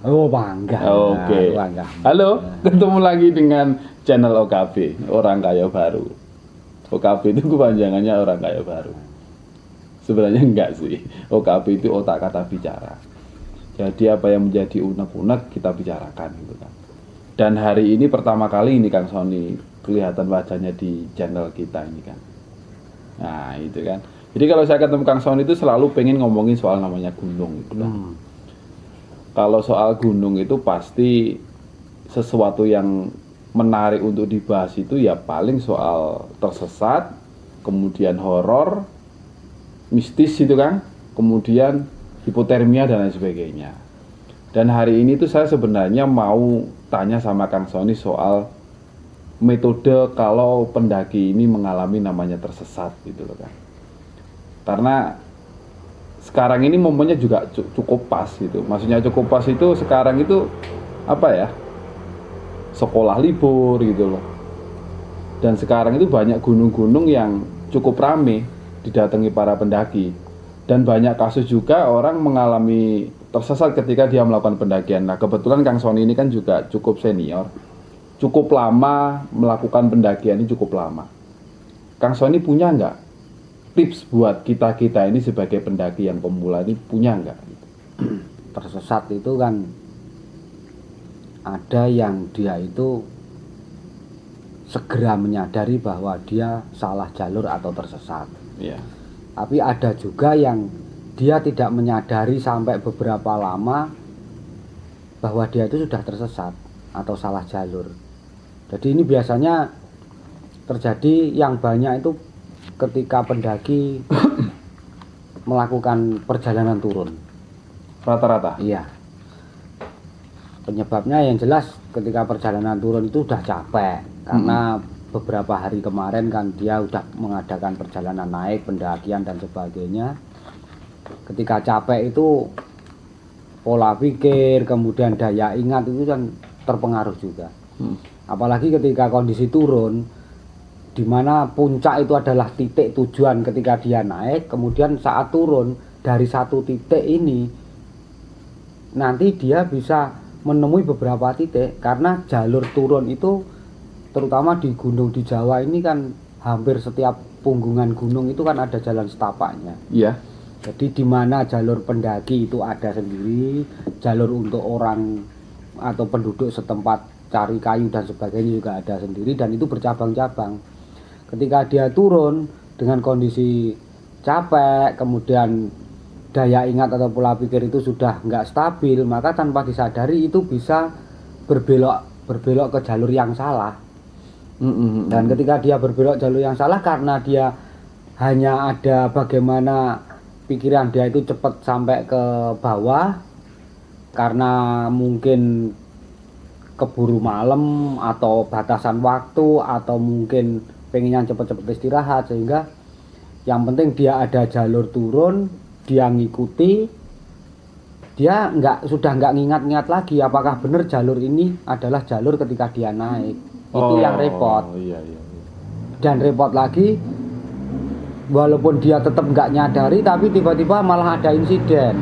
Oh, bangga. Oke. Bangga. Halo, ketemu lagi dengan channel OKB, Orang Kaya Baru. OKB itu kepanjangannya Orang Kaya Baru. Sebenarnya enggak sih. OKB itu otak kata bicara. Jadi apa yang menjadi unek-unek kita bicarakan gitu kan. Dan hari ini pertama kali ini Kang Sony kelihatan wajahnya di channel kita ini kan. Nah, itu kan. Jadi kalau saya ketemu Kang Sony itu selalu pengen ngomongin soal namanya gunung gitu kan. Kalau soal gunung itu pasti sesuatu yang menarik untuk dibahas itu ya paling soal tersesat, kemudian horor, mistis itu kan, kemudian hipotermia dan lain sebagainya. Dan hari ini tuh saya sebenarnya mau tanya sama Kang Sony soal metode kalau pendaki ini mengalami namanya tersesat gitu loh kan. Karena sekarang ini momennya juga cukup pas gitu. Maksudnya cukup pas itu sekarang itu apa ya? Sekolah libur gitu loh. Dan sekarang itu banyak gunung-gunung yang cukup rame didatangi para pendaki. Dan banyak kasus juga orang mengalami tersesat ketika dia melakukan pendakian. Nah, kebetulan Kang Sony ini kan juga cukup senior. Cukup lama melakukan pendakian ini cukup lama. Kang Sony punya nggak tips buat kita-kita ini sebagai pendaki yang pemula ini punya nggak? Tersesat itu kan ada yang dia itu segera menyadari bahwa dia salah jalur atau tersesat. Iya. Tapi ada juga yang dia tidak menyadari sampai beberapa lama bahwa dia itu sudah tersesat atau salah jalur. Jadi ini biasanya terjadi yang banyak itu ketika pendaki melakukan perjalanan turun. Rata-rata? Iya. Penyebabnya yang jelas ketika perjalanan turun itu udah capek. Karena beberapa hari kemarin kan dia udah mengadakan perjalanan naik, pendakian dan sebagainya. Ketika capek itu pola pikir, kemudian daya ingat itu kan terpengaruh juga. Apalagi ketika kondisi turun, di mana puncak itu adalah titik tujuan ketika dia naik, kemudian saat turun dari satu titik ini nanti dia bisa menemui beberapa titik karena jalur turun itu terutama di gunung di Jawa ini kan hampir setiap punggungan gunung itu kan ada jalan setapaknya. Iya. Jadi di mana jalur pendaki itu ada sendiri, jalur untuk orang atau penduduk setempat cari kayu dan sebagainya juga ada sendiri dan itu bercabang-cabang. Ketika dia turun dengan kondisi capek, kemudian daya ingat atau pola pikir itu sudah nggak stabil, maka tanpa disadari itu bisa berbelok ke jalur yang salah. Dan ketika dia berbelok jalur yang salah karena dia hanya ada bagaimana pikiran dia itu cepat sampai ke bawah, karena mungkin keburu malam atau batasan waktu atau mungkin pengennya cepet-cepet istirahat, sehingga yang penting dia ada jalur turun, dia ngikuti, dia sudah nggak ngingat-ngingat lagi apakah benar jalur ini adalah jalur ketika dia naik. Itu yang repot. Iya. Dan repot lagi, walaupun dia tetap nggak nyadari, tapi tiba-tiba malah ada insiden.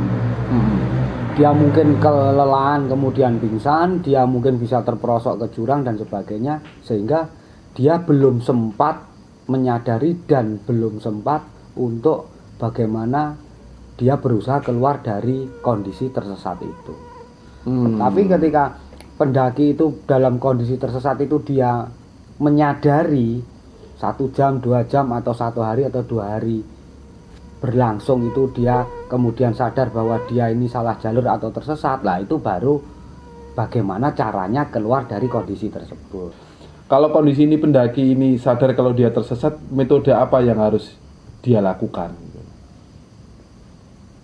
Dia mungkin kelelahan kemudian pingsan, dia mungkin bisa terperosok ke jurang dan sebagainya, sehingga dia belum sempat menyadari dan belum sempat untuk bagaimana dia berusaha keluar dari kondisi tersesat itu. Tapi ketika pendaki itu dalam kondisi tersesat itu dia menyadari 1 jam, 2 jam atau 1 hari atau 2 hari berlangsung itu dia kemudian sadar bahwa dia ini salah jalur atau tersesat, lah itu baru bagaimana caranya keluar dari kondisi tersebut. Kalau kondisi ini pendaki ini sadar kalau dia tersesat, metode apa yang harus dia lakukan?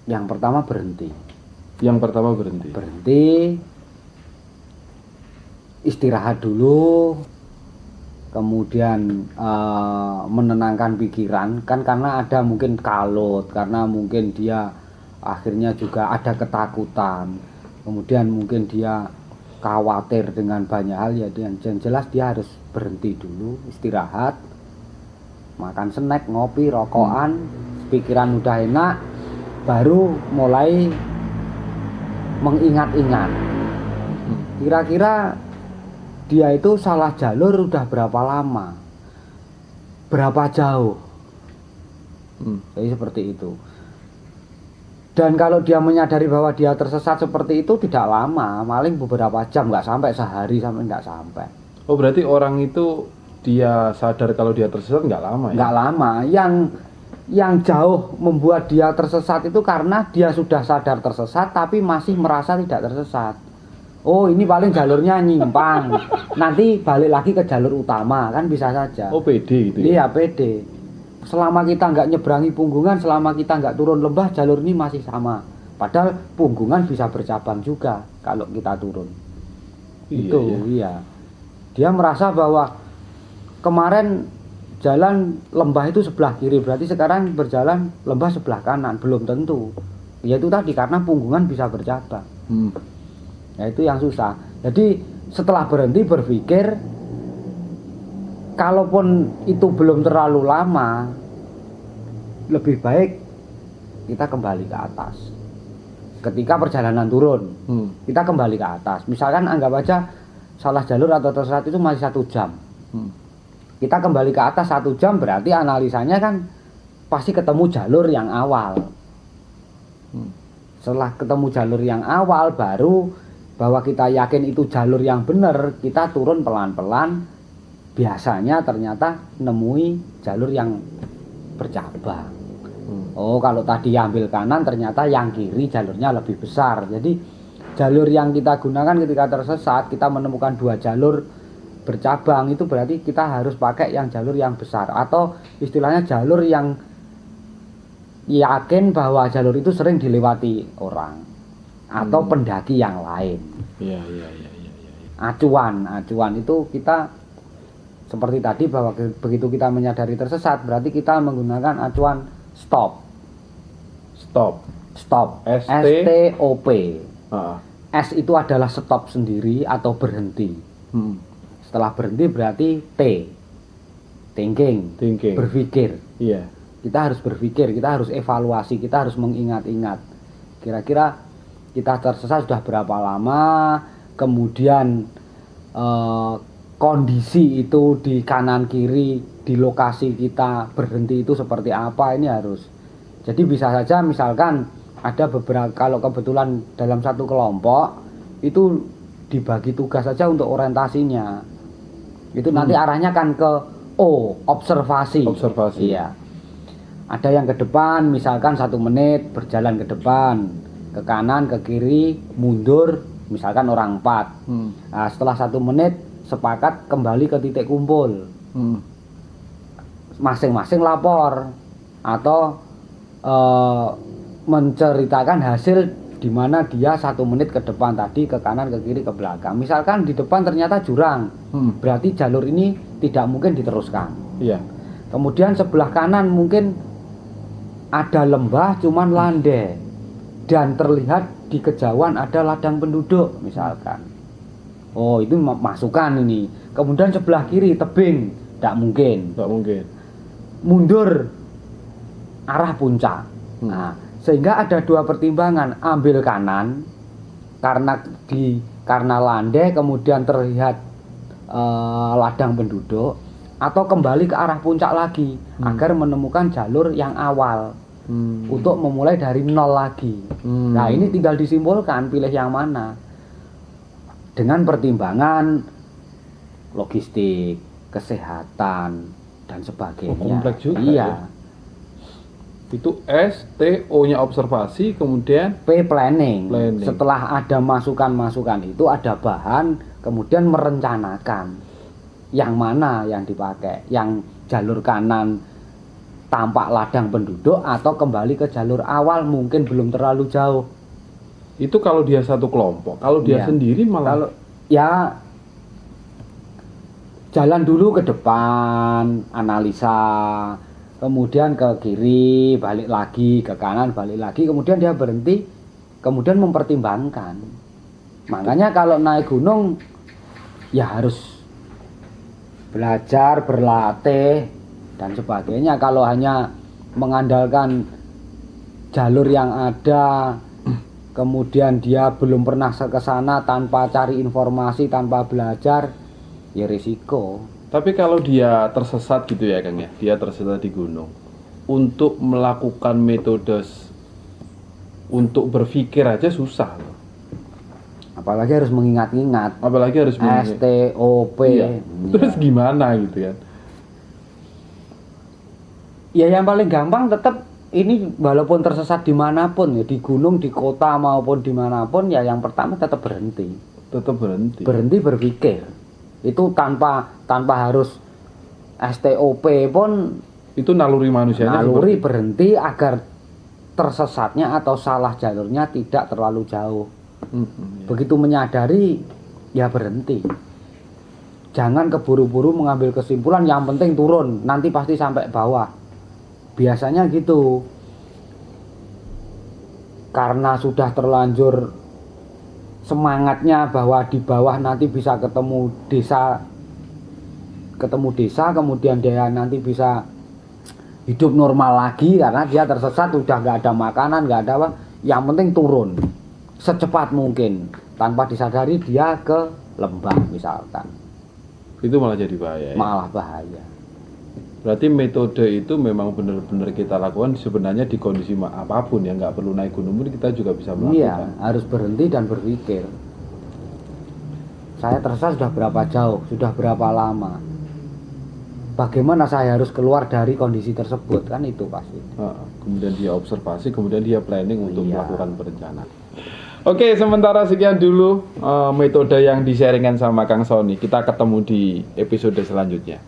Yang pertama berhenti. Berhenti, istirahat dulu, kemudian menenangkan pikiran, kan karena ada mungkin kalut, karena mungkin dia akhirnya juga ada ketakutan, kemudian mungkin dia khawatir dengan banyak hal, ya yang jelas dia harus berhenti dulu, istirahat, makan snack, ngopi, rokokan, pikiran udah enak, baru mulai mengingat-ingat. kira-kira dia itu salah jalur udah berapa lama, berapa jauh. Jadi seperti itu. Dan kalau dia menyadari bahwa dia tersesat seperti itu tidak lama, paling beberapa jam, nggak sampai sehari, sampai nggak sampai. Oh, berarti orang itu dia sadar kalau dia tersesat nggak lama ya? Nggak lama. Yang jauh membuat dia tersesat itu karena dia sudah sadar tersesat tapi masih merasa tidak tersesat. Oh, ini paling jalurnya nyimpang, nanti balik lagi ke jalur utama, kan bisa saja. Oh, pede gitu ya? Iya, pede. Selama kita nggak nyeberangi Punggungan, selama kita nggak turun lembah, jalur ini masih sama. Padahal Punggungan bisa bercabang juga kalau kita turun. Iya. Iya. Dia merasa bahwa kemarin jalan lembah itu sebelah kiri, berarti sekarang berjalan lembah sebelah kanan. Belum tentu. Ya itu tadi, karena Punggungan bisa bercabang. Ya itu yang susah. Jadi setelah berhenti berpikir, kalaupun itu belum terlalu lama, lebih baik kita kembali ke atas. Ketika perjalanan turun, kita kembali ke atas. Misalkan anggap aja salah jalur atau tersesat itu masih 1 jam. Kita kembali ke atas 1 jam, berarti analisanya kan pasti ketemu jalur yang awal. Setelah ketemu jalur yang awal, baru bahwa kita yakin itu jalur yang benar, kita turun pelan-pelan. Biasanya ternyata nemui jalur yang bercabang. Oh, kalau tadi ambil kanan, ternyata yang kiri jalurnya lebih besar. Jadi jalur yang kita gunakan ketika tersesat, kita menemukan 2 jalur bercabang, itu berarti kita harus pakai yang jalur yang besar, atau istilahnya jalur yang yakin bahwa jalur itu sering dilewati orang atau pendaki yang lain. Iya. Acuan itu kita seperti tadi, bahwa begitu kita menyadari tersesat, berarti kita menggunakan acuan stop. STOP. S itu adalah stop sendiri atau berhenti. Setelah berhenti berarti T. Thinking. Berpikir. Iya. Kita harus berpikir, kita harus evaluasi, kita harus mengingat-ingat. Kira-kira kita tersesat sudah berapa lama, kemudian kondisi itu di kanan kiri, di lokasi kita berhenti itu seperti apa, ini harus. Jadi bisa saja misalkan ada beberapa, kalau kebetulan dalam satu kelompok itu dibagi tugas saja untuk orientasinya. Itu nanti arahnya kan ke observasi. Iya. Ada yang ke depan, misalkan 1 menit berjalan ke depan, ke kanan, ke kiri, mundur, misalkan orang 4. Nah, setelah 1 menit sepakat kembali ke titik kumpul. Masing-masing lapor atau menceritakan hasil di mana dia 1 menit ke depan tadi, ke kanan, ke kiri, ke belakang. Misalkan di depan ternyata jurang, berarti jalur ini tidak mungkin diteruskan. Iya. Kemudian sebelah kanan mungkin ada lembah cuman landai, dan terlihat di kejauhan ada ladang penduduk misalkan. Oh, itu masukan ini. Kemudian sebelah kiri tebing, tidak mungkin. Mundur arah puncak. Nah, sehingga ada 2 pertimbangan, ambil kanan karena landai kemudian terlihat ladang penduduk, atau kembali ke arah puncak lagi agar menemukan jalur yang awal untuk memulai dari 0 lagi. Nah, ini tinggal disimpulkan pilih yang mana dengan pertimbangan logistik, kesehatan dan sebagainya. Kompleks juga. Iya. Ya? Itu S, T, O-nya observasi, kemudian P planning. Setelah ada masukan-masukan itu ada bahan, kemudian merencanakan yang mana yang dipakai, yang jalur kanan tampak ladang penduduk atau kembali ke jalur awal mungkin belum terlalu jauh. Itu kalau dia satu kelompok. Kalau dia sendiri malah kalau ya jalan dulu ke depan, analisa, kemudian ke kiri, balik lagi, ke kanan, balik lagi, kemudian dia berhenti, kemudian mempertimbangkan. Makanya kalau naik gunung ya harus belajar, berlatih dan sebagainya. Kalau hanya mengandalkan jalur yang ada kemudian dia belum pernah ke sana tanpa cari informasi, tanpa belajar, ya risiko. Tapi kalau dia tersesat gitu ya Kang ya, dia tersesat di gunung, untuk melakukan metode untuk berpikir aja susah loh. Apalagi harus mengingat-ingat. Apalagi harus STOP. Iya. Terus gimana gitu kan? Ya yang paling gampang tetap ini, walaupun tersesat dimanapun ya, di gunung, di kota maupun dimanapun, ya yang pertama tetap berhenti. Tetap berhenti. Berhenti berpikir. Itu tanpa harus STOP pun, Itu naluri manusianya. naluri berhenti agar tersesatnya atau salah jalurnya tidak terlalu jauh. Ya. Begitu menyadari, ya berhenti. Jangan keburu-buru mengambil kesimpulan, yang penting turun, nanti pasti sampai bawah. Biasanya gitu. Karena sudah terlanjur semangatnya bahwa di bawah nanti bisa ketemu desa, kemudian dia nanti bisa hidup normal lagi, karena dia tersesat, udah nggak ada makanan, nggak ada apa, yang penting turun secepat mungkin, tanpa disadari dia ke lembah misalkan. Itu malah jadi bahaya. Malah bahaya. Berarti metode itu memang benar-benar kita lakukan sebenarnya di kondisi apapun ya, nggak perlu naik gunung pun kita juga bisa melakukan. Iya, harus berhenti dan berpikir. Saya tersesat sudah berapa jauh, sudah berapa lama, bagaimana saya harus keluar dari kondisi tersebut, kan itu pasti. Kemudian dia observasi, kemudian dia planning untuk Iya. melakukan perencanaan. Oke, sementara sekian dulu metode yang di-sharingkan sama Kang Sony. Kita ketemu di episode selanjutnya.